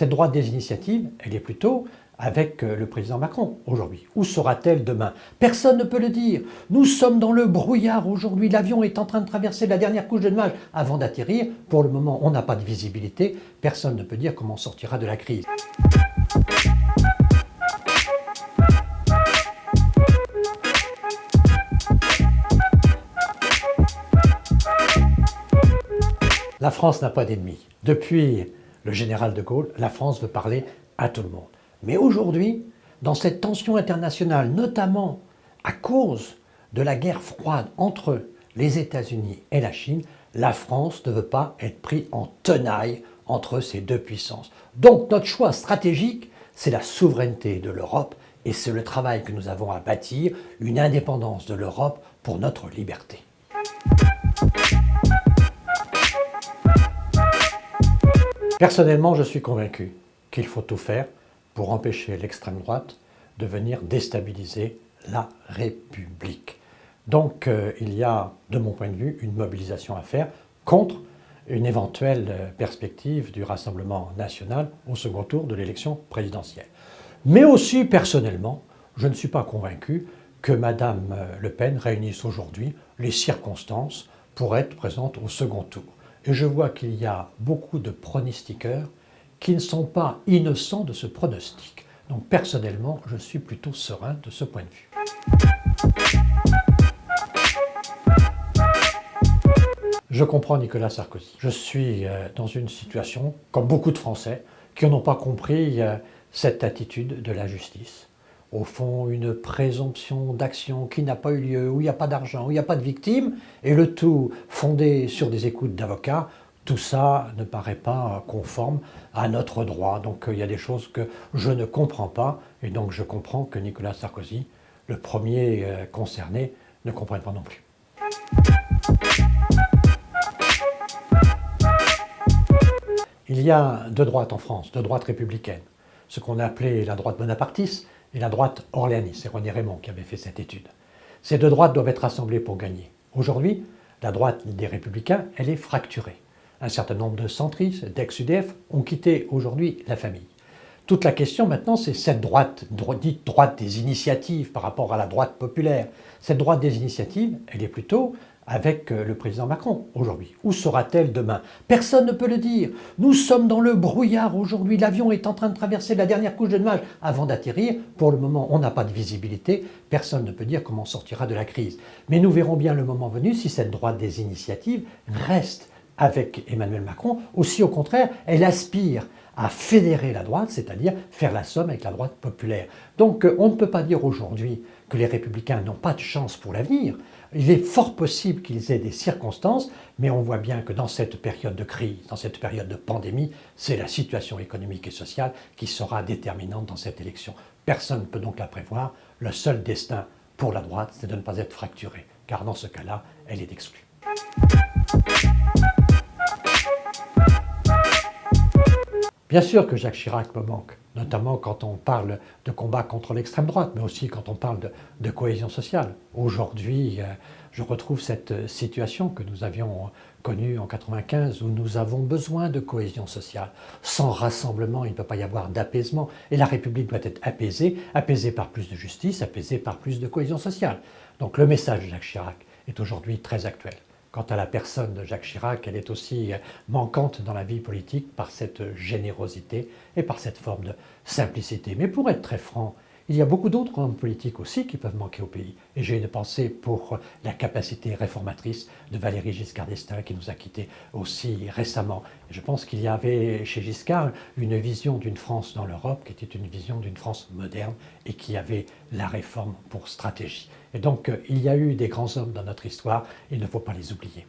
Cette droite des initiatives, elle est plutôt avec le président Macron aujourd'hui. Où sera-t-elle demain? Personne ne peut le dire. Nous sommes dans le brouillard aujourd'hui. L'avion est en train de traverser la dernière couche de nuages avant d'atterrir. Pour le moment, on n'a pas de visibilité. Personne ne peut dire comment on sortira de la crise. La France n'a pas d'ennemis. Depuis le général de Gaulle, la France veut parler à tout le monde. Mais aujourd'hui, dans cette tension internationale, notamment à cause de la guerre froide entre les États-Unis et la Chine, la France ne veut pas être prise en tenaille entre ces deux puissances. Donc notre choix stratégique, c'est la souveraineté de l'Europe et c'est le travail que nous avons à bâtir, une indépendance de l'Europe pour notre liberté. Personnellement, je suis convaincu qu'il faut tout faire pour empêcher l'extrême droite de venir déstabiliser la République. Donc il y a, de mon point de vue, une mobilisation à faire contre une éventuelle perspective du Rassemblement national au second tour de l'élection présidentielle. Mais aussi, personnellement, je ne suis pas convaincu que Mme Le Pen réunisse aujourd'hui les circonstances pour être présente au second tour. Et je vois qu'il y a beaucoup de pronostiqueurs qui ne sont pas innocents de ce pronostic. Donc personnellement, je suis plutôt serein de ce point de vue. Je comprends Nicolas Sarkozy. Je suis dans une situation, comme beaucoup de Français, qui n'ont pas compris cette attitude de la justice. Au fond, une présomption d'action qui n'a pas eu lieu, où il n'y a pas d'argent, où il n'y a pas de victimes, et le tout fondé sur des écoutes d'avocats, tout ça ne paraît pas conforme à notre droit. Donc il y a des choses que je ne comprends pas, et donc je comprends que Nicolas Sarkozy, le premier concerné, ne comprenne pas non plus. Il y a deux droites en France, deux droites républicaines. Ce qu'on a appelé la droite bonapartiste et la droite orléaniste. C'est René Raymond qui avait fait cette étude. Ces deux droites doivent être assemblées pour gagner. Aujourd'hui, la droite des Républicains, elle est fracturée. Un certain nombre de centristes, d'ex-UDF, ont quitté aujourd'hui la famille. Toute la question maintenant, c'est cette droite, dite droite des initiatives par rapport à la droite populaire. Cette droite des initiatives, elle est plutôt avec le président Macron aujourd'hui. Où sera-t-elle demain? Personne ne peut le dire. Nous sommes dans le brouillard aujourd'hui. L'avion est en train de traverser la dernière couche de nuages avant d'atterrir. Pour le moment, on n'a pas de visibilité. Personne ne peut dire comment on sortira de la crise. Mais nous verrons bien le moment venu si cette droite des initiatives reste avec Emmanuel Macron ou si au contraire, elle aspire à fédérer la droite, c'est-à-dire faire la somme avec la droite populaire. Donc on ne peut pas dire aujourd'hui que les Républicains n'ont pas de chance pour l'avenir. Il est fort possible qu'ils aient des circonstances, mais on voit bien que dans cette période de crise, dans cette période de pandémie, c'est la situation économique et sociale qui sera déterminante dans cette élection. Personne ne peut donc la prévoir. Le seul destin pour la droite, c'est de ne pas être fracturée, car dans ce cas-là, elle est exclue. Bien sûr que Jacques Chirac me manque, notamment quand on parle de combat contre l'extrême droite, mais aussi quand on parle de cohésion sociale. Aujourd'hui, je retrouve cette situation que nous avions connue en 1995, où nous avons besoin de cohésion sociale. Sans rassemblement, il ne peut pas y avoir d'apaisement. Et la République doit être apaisée, apaisée par plus de justice, apaisée par plus de cohésion sociale. Donc le message de Jacques Chirac est aujourd'hui très actuel. Quant à la personne de Jacques Chirac, elle est aussi manquante dans la vie politique par cette générosité et par cette forme de simplicité. Mais pour être très franc, il y a beaucoup d'autres hommes politiques aussi qui peuvent manquer au pays. Et j'ai une pensée pour la capacité réformatrice de Valéry Giscard d'Estaing qui nous a quittés aussi récemment. Et je pense qu'il y avait chez Giscard une vision d'une France dans l'Europe qui était une vision d'une France moderne et qui avait la réforme pour stratégie. Et donc il y a eu des grands hommes dans notre histoire, il ne faut pas les oublier.